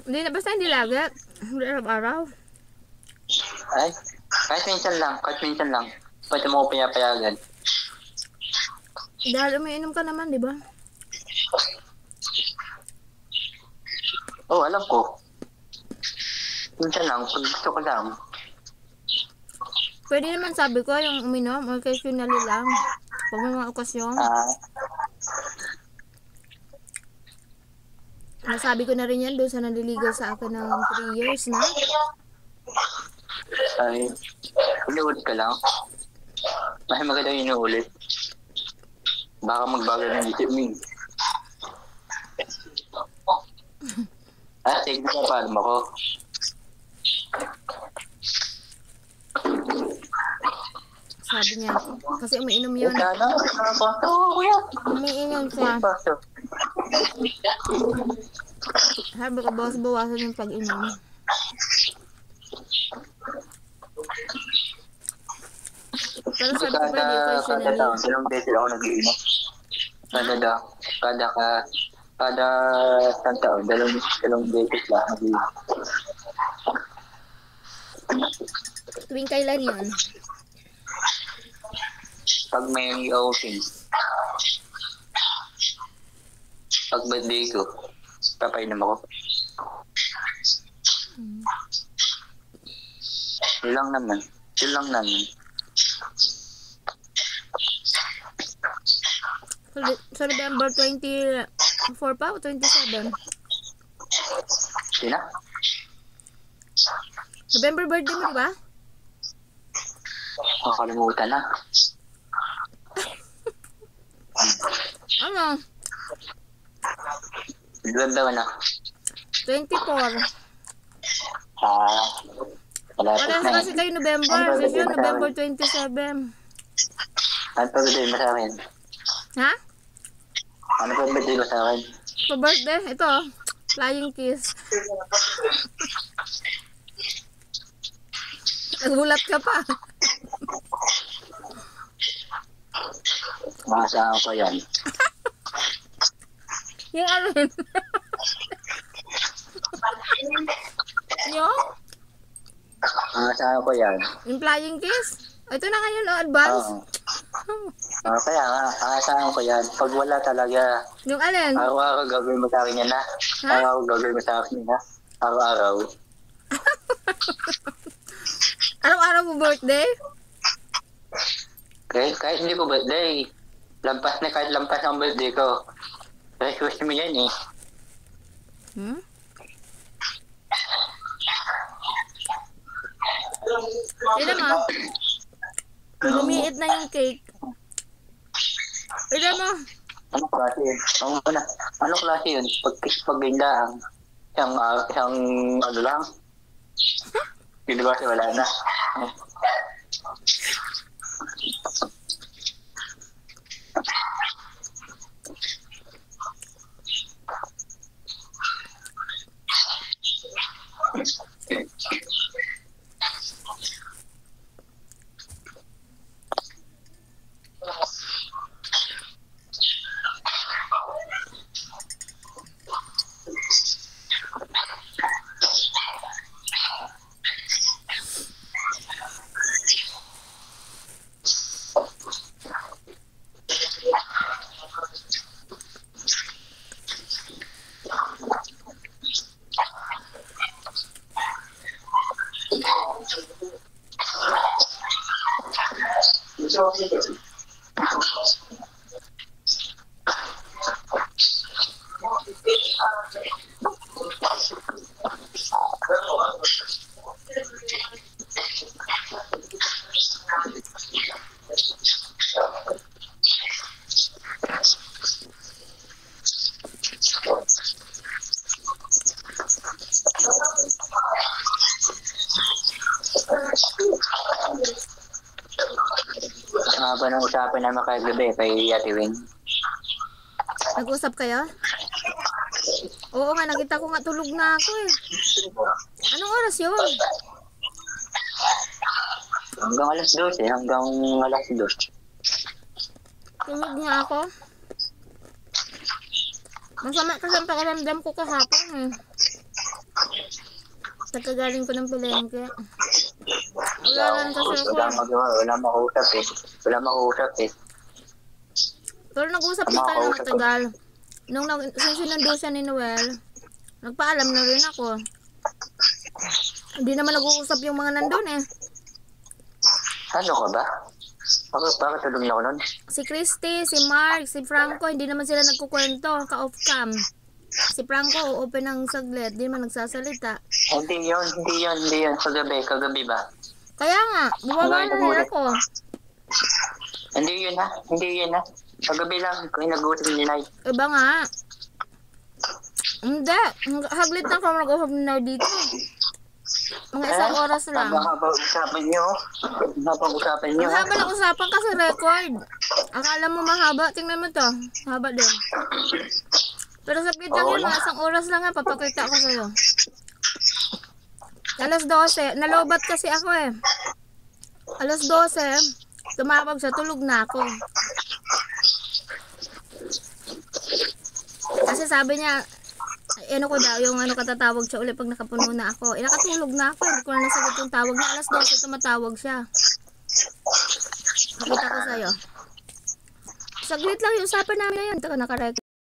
Hindi na, basta hindi lagi. Hindi araw-araw. Ay, kahit minsan lang. Pwede mo ko pinapayagan. Dahil umiinom ka naman, di ba? Oo, alam ko. Minsan lang, kung gusto ko lang. Pwede naman sabi ko yung uminom, occasionally lang. Pag may mga okasyon. Nasabi ko na rin yan doon sa naliligaw sa akin ng 3 years na. Ay, inuulit ka lang. Mas maganda yung inuulit. Baka magbago ng isip mo. Sige ka pa, alam ako. Sabi niya, kasi umiinom yun. Umiinom siya. Sabi ko, bawas-bawasan yung pag-inom. Pero sabi ko pwede occasionally. Dalawang beses ako nag-iinom. Kada isang taon, dalawang beses lang nag-iinom. Tuwing kailan yun? Pag may outing. Pag birthday ko, papainom ako. Yun lang naman. So, November 24 pa o 27? Sina? November birthday mo, di ba? Makakalimutan na. Ano? Ilan daw na? 24. Malapit Parehas na kasi kayo November. Kasi yun, November 27. Ano pa birthday mo sa akin? Ha? Ano pa birthday mo sa akin? Pa-birthday? Ito, flying kiss. Nagulat ka pa. Maasahan ko yan. Yung ano yun? Yung? Maasahan ko yan. Yung flying kiss? Ito na kayo, no? Advance? Kaya nga, maasahan ko yan. Pag wala talaga, Yung alin? araw-araw gagawin mo sa akin yan, ha? Araw-araw gagawin mo sa akin, ha? Araw-araw. Araw-araw mo birthday? Kahit hindi ko birthday. Kahit lampas ang birthday ko. Request mo yan, eh. Tignan mo. Lumiit na yung cake. Tignan mo. Ano klase yun? Ano klase yun? Pag gindaang. Isang ano lang. Hindi ba kasi wala na. Haba ng usapan naman kagabi kay Ate Wing. Nag-usap kayo? Oo nga, nakita ko nga tulog na ako eh. Anong oras yun? Hanggang alas 12, hanggang alas 2. Tulog nga ako. Masama kasi ang pakiramdam ko kahapon eh. Pagkagaling ko ng palengke. Wala lang kasi ako. Wala makausap eh. Wala makausap eh. Pero nag-usap din tayo ng matagal. Nung sinundo siya ni Noel, nagpaalam na rin ako. Hindi naman nag-uusap yung mga nandun eh. Ano ka ba? Bakit tulog na ako nun? Si Christy, si Mark, si Franco, hindi naman sila nagkukwento, ka-off cam. Si Franco, open ng saglit, di man nagsasalita. Hindi yun. Kagabi ba? Kaya nga, bumaba na rin ako. Hindi yun ha. Kagabi lang, kung nag-uusap ni Nay. Iba nga. Hindi, haglit na kami nag-uhab dito. Mga isang oras lang. Habang usapan nyo. Ang haba ng usapan kasi record. Akala mo mahaba, tingnan mo to. Haba din. Pero saglit lang yun, mga isang oras lang nga, papakita ko sa'yo. Alas 12, nalobat kasi ako eh. Alas 12, tumawag siya, tulog na ako. Kasi sabi niya, ano ko daw, yung ano katatawag siya ulit pag nakapuno na ako. Nakatulog na ako, hindi ko na nasagot yung tawag niya. Alas 12, tumatawag siya. Nakita ko sa'yo. Saglit lang yung usapan namin na yun, taka nakarek.